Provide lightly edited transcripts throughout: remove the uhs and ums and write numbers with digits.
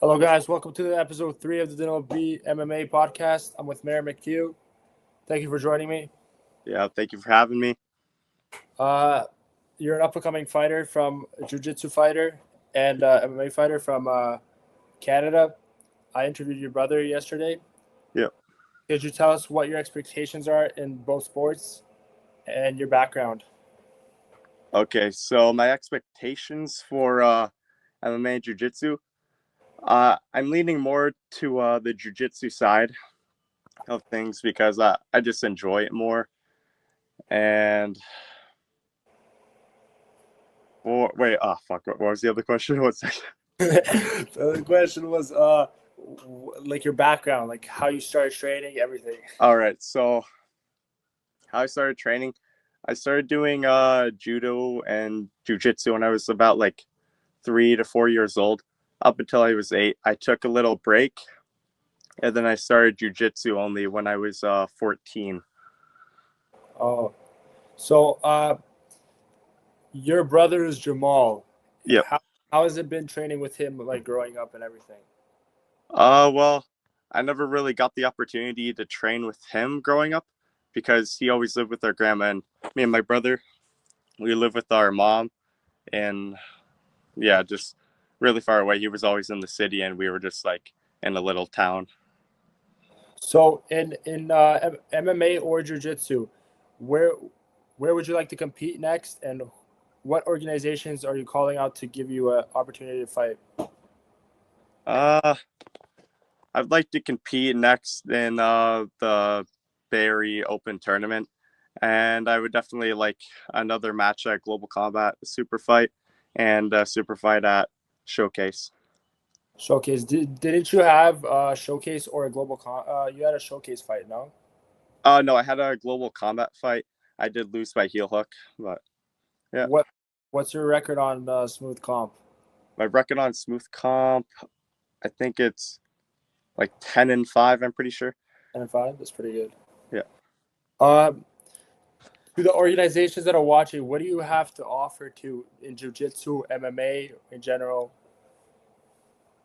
Hello, guys. Welcome to episode 3 of the Danilobmma MMA podcast. I'm with Merrit, McCue. Thank you for joining me. Yeah, thank you for having me. You're an up-and-coming fighter from a jiu-jitsu fighter and MMA fighter from Canada. I interviewed your brother yesterday. Yeah. Could you tell us what your expectations are in both sports and your background? Okay, so my expectations for MMA and jiu-jitsu, I'm leaning more to the jiu-jitsu side of things because I just enjoy it more. And what was the other question? What's that? The other question was like your background, like how you started training, everything. All right, so how I started training, I started doing judo and jiu-jitsu when I was about like 3 to 4 years old. Up until I was 8, I took a little break, and then I started jiu-jitsu only when I was 14. Oh, so your brother is Jamal. Yep. How has it been training with him, like growing up and everything? Well, I never really got the opportunity to train with him growing up because he always lived with our grandma, and me and my brother, we live with our mom, and yeah, just really far away. He was always in the city, and we were just like in a little town. So in MMA or jiu-jitsu, where would you like to compete next, and what organizations are you calling out to give you an opportunity to fight? Uh, I'd like to compete next in the Barry Open tournament, and I would definitely like another match at Global Combat Super Fight and Super Fight at Showcase. Showcase. Didn't you have a showcase or a you had a showcase fight, no? No, I had a Global Combat fight. I did lose by heel hook, but yeah. What's your record on Smooth Comp? My record on Smooth Comp, I think it's like 10-5. I'm pretty sure. 10-5. That's pretty good. Yeah. To the organizations that are watching, what do you have to offer to in jiu-jitsu, MMA in general?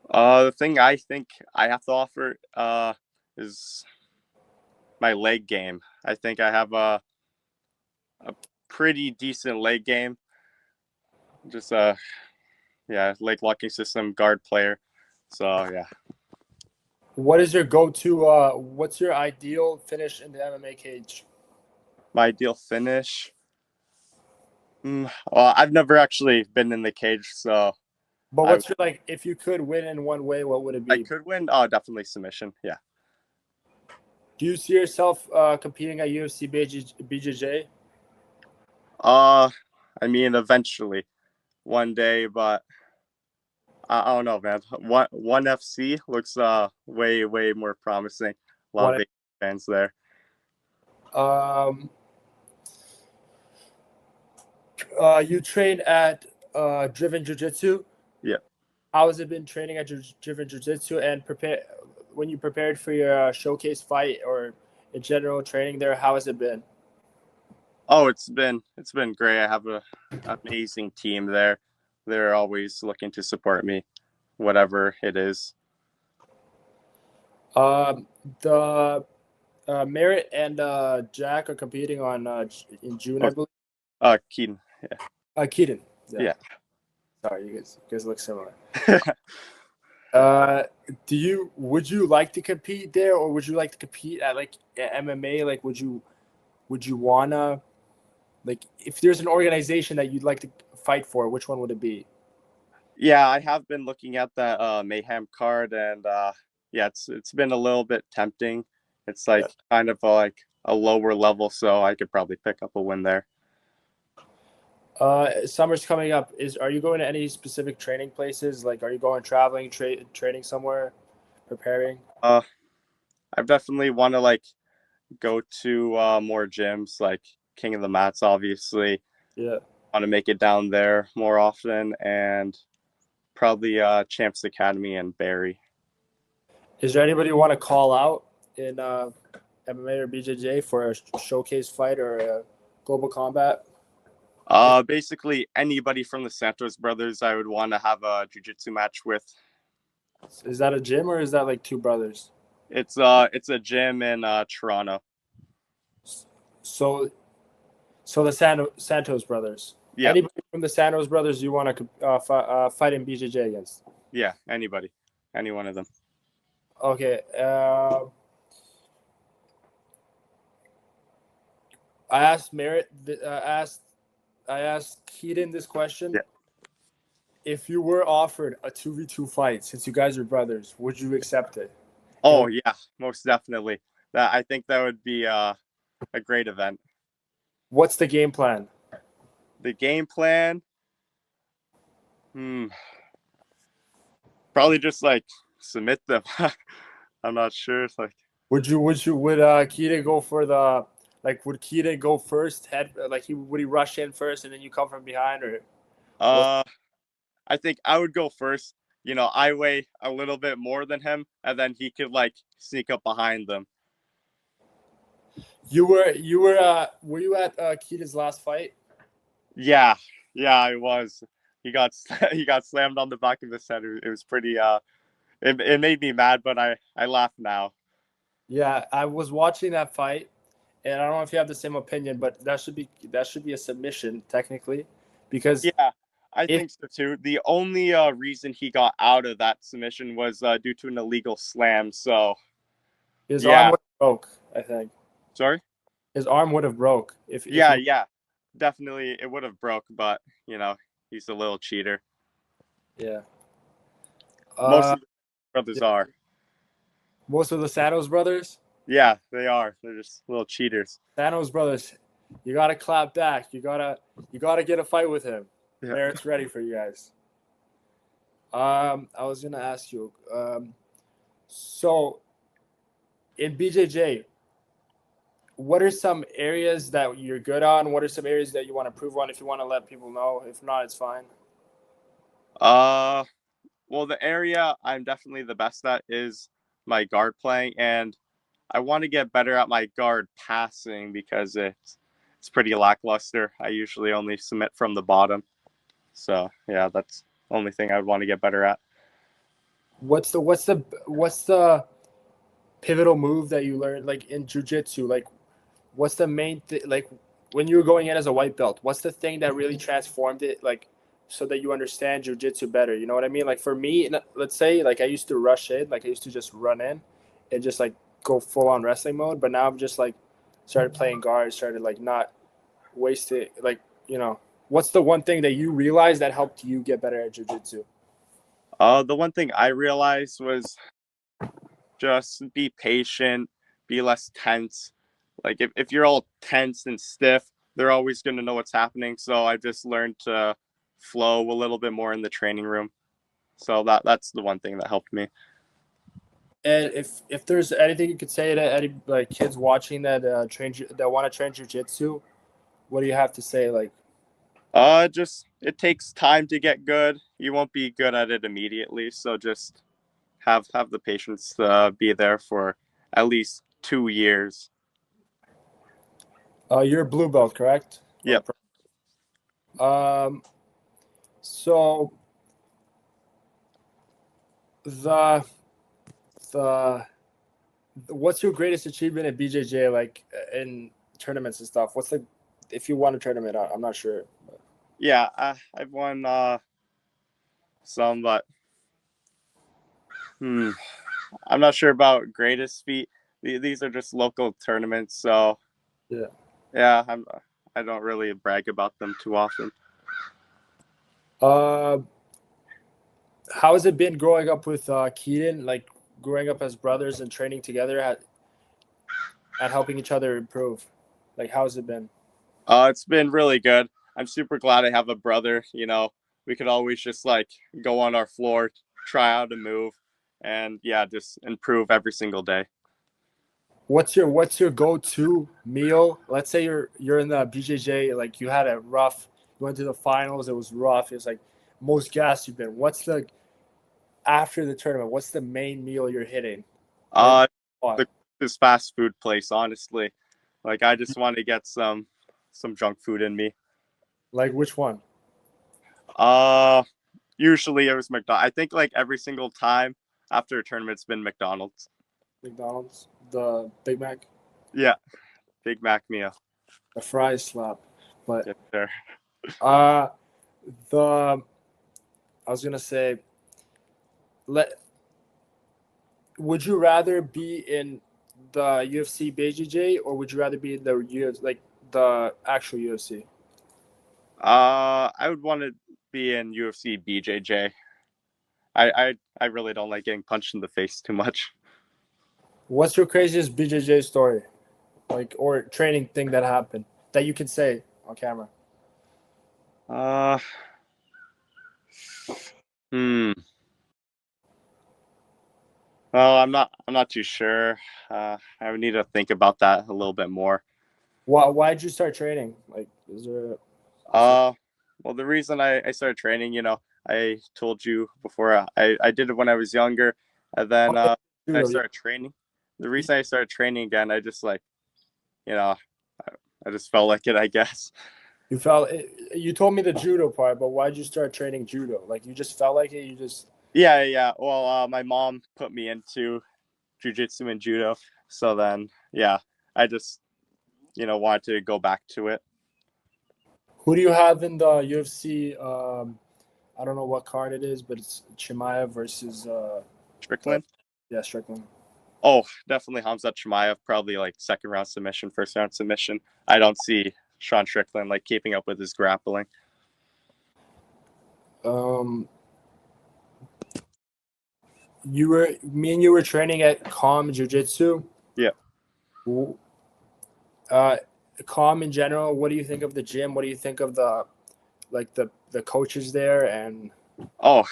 The thing I think I have to offer is my leg game. I think I have a pretty decent leg game. Just leg locking system, guard player. So yeah. What is your go-to? What's your ideal finish in the MMA cage? My ideal finish. Well, I've never actually been in the cage, so. But what's your, like, if you could win in one way, what would it be? I could win. Oh, definitely submission. Yeah. Do you see yourself competing at UFC BJJ? I mean, eventually, one day, but I don't know, man. One FC looks way more promising. A lot of big fans there. You train at Driven Jiu-Jitsu. Yeah. How has it been training at Driven Jiu-Jitsu and when you prepared for your showcase fight or in general training there? How has it been? Oh, it's been great. I have an amazing team there. They're always looking to support me, whatever it is. The Merrit and Jack are competing on in June, I believe. Keaton. Yeah. Keaton. Yeah. Sorry, you guys look similar. Would you like to compete there, or would you like to compete at like MMA? Like, would you wanna, like, if there's an organization that you'd like to fight for, which one would it be? Yeah, I have been looking at that Mayhem card, and it's been a little bit tempting. It's like kind of like a lower level, so I could probably pick up a win there. Summer's coming up. Are you going to any specific training places? Like, are you going traveling, training somewhere, preparing? I definitely want to like go to more gyms, like King of the Mats, obviously. Yeah. Want to make it down there more often, and probably Champs Academy and Barry. Is there anybody you want to call out in MMA or BJJ for a showcase fight or a global combat? Basically anybody from the Santos brothers I would want to have a jiu-jitsu match with. Is that a gym or is that like two brothers? It's a gym in Toronto. So the Santos brothers. Yeah, Anybody from the Santos brothers you want to fight in BJJ against? yeah, anybody, any one of them. Okay. I asked Merrit. I asked Keaton this question. Yeah. If you were offered a 2v2 fight, since you guys are brothers, would you accept it? Oh yeah, most definitely. That I think that would be a great event. What's the game plan? The game plan, probably just like submit them. I'm not sure. It's like, Would Keaton go for the would Keaton go first head would he rush in first and then you come from behind or I think I would go first. You know, I weigh a little bit more than him, and then he could like sneak up behind them. were you at Keaton's last fight? Yeah, I was. He got he got slammed on the back of his head. It was pretty. It made me mad, but I laugh now. Yeah, I was watching that fight, and I don't know if you have the same opinion, but that should be a submission technically, because Yeah, I think so too. The only reason he got out of that submission was due to an illegal slam. So his arm would have broke, I think. Sorry. His arm would have broke if yeah, definitely it would have broke, but you know he's a little cheater. Yeah. Most of the brothers are. Most of the Santos brothers? Yeah, they are. They're just little cheaters. Santos brothers, you gotta clap back. You gotta get a fight with him. Yeah. Merritt's ready for you guys. I was gonna ask you. So in BJJ, what are some areas that you're good on? What are some areas that you want to improve on? If you want to let people know, if not, it's fine. Well, the area I'm definitely the best at is my guard playing, and I want to get better at my guard passing because it's pretty lackluster. I usually only submit from the bottom. So yeah, that's the only thing I would want to get better at. What's the pivotal move that you learned like in jiu-jitsu? Like what's the main like when you were going in as a white belt, what's the thing that really transformed it like so that you understand jiu-jitsu better? You know what I mean? Like for me, let's say like I used to rush in, like I used to just run in and just like go full on wrestling mode, but now I'm just like started playing guard, started like not waste it, like, you know. What's the one thing that you realized that helped you get better at jiu-jitsu? The one thing I realized was just be patient, be less tense. Like if you're all tense and stiff, they're always going to know what's happening. So I just learned to flow a little bit more in the training room. So that's the one thing that helped me. And if there's anything you could say to any like kids watching that that want to train jiu-jitsu, what do you have to say? Like, just it takes time to get good. You won't be good at it immediately. So just have the patience to be there for at least 2 years. you're a blue belt, correct? Yep. So the what's your greatest achievement at BJJ, like in tournaments and stuff? What's the if you won a tournament? I'm not sure. Yeah, I've won some, but I'm not sure about greatest feat. These are just local tournaments, so yeah, I don't really brag about them too often. How has it been growing up with Keaton? Like growing up as brothers and training together at helping each other improve. Like, how's it been? It's been really good. I'm super glad I have a brother. You know, we could always just like go on our floor, try out a move, and yeah, just improve every single day. What's your go-to meal? Let's say you're in the BJJ, like you had a rough, you went to the finals, it was rough. It's like most gas you've been. What's the after the tournament? What's the main meal you're hitting? This fast food place, honestly. Like I just want to get some junk food in me. Like which one? Usually it was McDonald's. I think like every single time after a tournament, it's been McDonald's. McDonald's, the Big Mac, Yeah, Big Mac meal. the fries slap. But Yes, sir. uh, the I was gonna say, let would you rather be in the UFC BJJ or would you rather be in the UFC, like the actual UFC? I would want to be in UFC BJJ. I really don't like getting punched in the face too much. What's your craziest BJJ story, like or training thing that happened that you can say on camera? Uh, hmm. Well, I'm not too sure. I would need to think about that a little bit more. Why did you start training? Like, is there a specific Uh, well, the reason I started training, I told you before, I did it when I was younger, and then I judo? Yeah. started training. The reason I started training again, I just like, you know, I just felt like it, I guess. You felt you told me the judo part, but why did you start training judo? Like you just felt like it. You just Yeah, yeah. Well, my mom put me into jujitsu and judo, so then yeah, I just wanted to go back to it. who do you have in the UFC? I don't know what card it is, but it's Chimaev versus the Strickland. yeah Strickland. Oh, definitely Hamzat Chimaev, probably like second round submission, first round submission. I don't see Sean Strickland like keeping up with his grappling. Um, me and you were training at Calm Jiu Jitsu. Yeah. Uh, Calm in general. What do you think of the gym? What do you think of the coaches there? And Oh,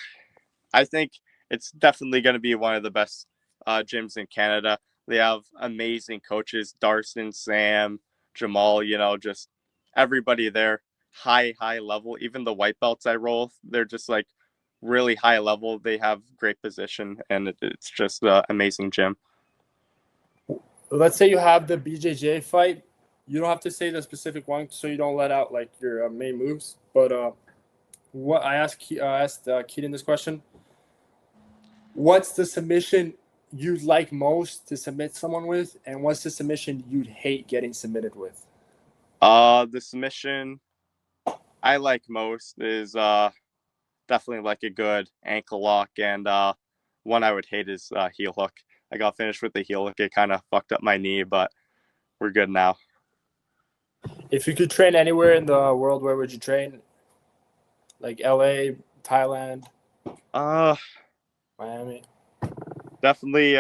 I think it's definitely going to be one of the best gyms in Canada. They have amazing coaches, Darson, Sam, Jamal, just everybody there, high level. Even the white belts I roll, they're just like really high level. They have great position, and it's just an amazing gym. let's say you have the BJJ fight. You don't have to say the specific one, so you don't let out like your main moves. But what I asked Keaton this question. What's the submission you'd like most to submit someone with, and what's the submission you'd hate getting submitted with? The submission I like most is definitely like a good ankle lock, and one I would hate is heel hook. I got finished with the heel hook. It kind of fucked up my knee, but we're good now. If you could train anywhere in the world, where would you train? Like LA, Thailand, Uh, Miami. definitely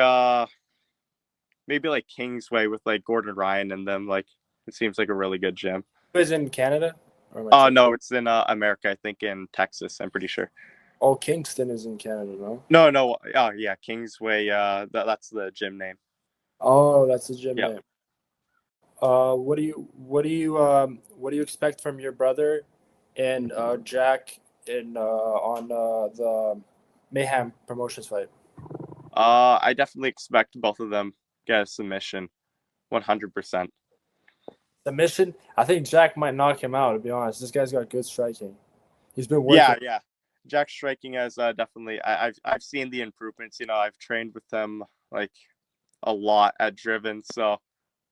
maybe like Kingsway with like Gordon Ryan and them. Like it seems like a really good gym. Is in Canada? Or am I Oh tripping? no, it's in America. I think in Texas. I'm pretty sure. Oh, Kingston is in Canada, no? No, no. Oh yeah, Kingsway. That's the gym name. Oh, that's the gym Yep. name. What do you expect from your brother and Jack in on the Mayhem Promotions fight? I definitely expect both of them get a submission, 100%. Submission. I think Jack might knock him out. To be honest, this guy's got good striking. He's been Yeah, working. yeah. Jack striking has definitely. I've seen the improvements. I've trained with them like a lot at Driven, so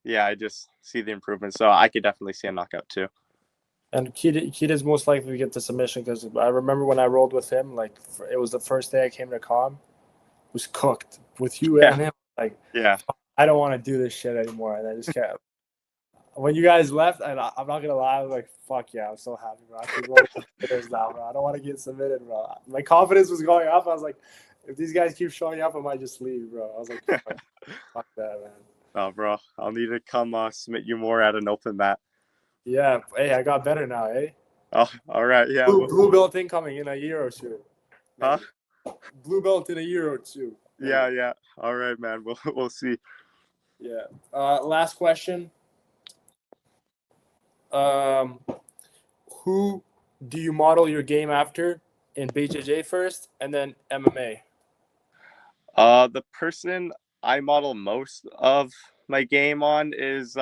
yeah, I just see the improvements. So I could definitely see a knockout too. And Kita's most likely to get the submission because I remember when I rolled with him, like it was the first day I came to Com, was cooked with you Yeah, and him. Like yeah. I don't want to do this shit anymore, and I just kept. When you guys left, and I'm not gonna lie, I was like, "Fuck yeah, I'm so happy, bro. I can roll with now, bro. I don't want to get submitted, bro." My confidence was going up. I was like, "If these guys keep showing up, I might just leave, bro." I was like, "Fuck that, man." Oh, bro, I'll need to come submit you more at an open mat. Yeah, hey, I got better now, eh? Oh, all right, yeah. Blue belt incoming in a year or two. Huh? Maybe. Blue belt in a year or two. Maybe. Yeah, yeah. All right, man. We'll see. Yeah. Last question. Um, who do you model your game after in BJJ first, and then MMA? The person I model most of my game on is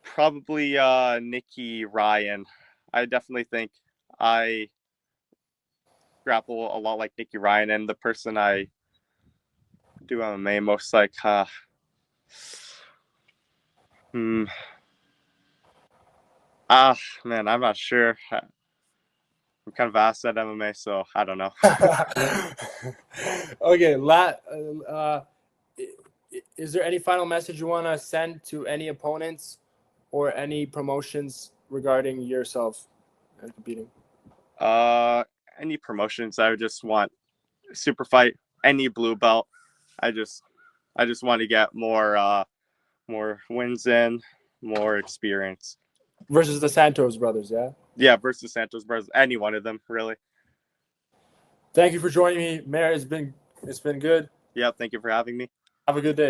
probably Nikki Ryan. I definitely think I grapple a lot like Nicky Ryan, and the person I do MMA most like. Man, I'm not sure. I'm kind of ass at MMA, so I don't know. Okay, is there any final message you want to send to any opponents or any promotions regarding yourself and competing? Any promotions? I would just want super fight, any blue belt. I just want to get more wins in, more experience. Versus the Santos brothers, yeah? Yeah, versus Santos brothers, any one of them, really. Thank you for joining me, Merrit. It's been good. Yeah, thank you for having me. Have a good day.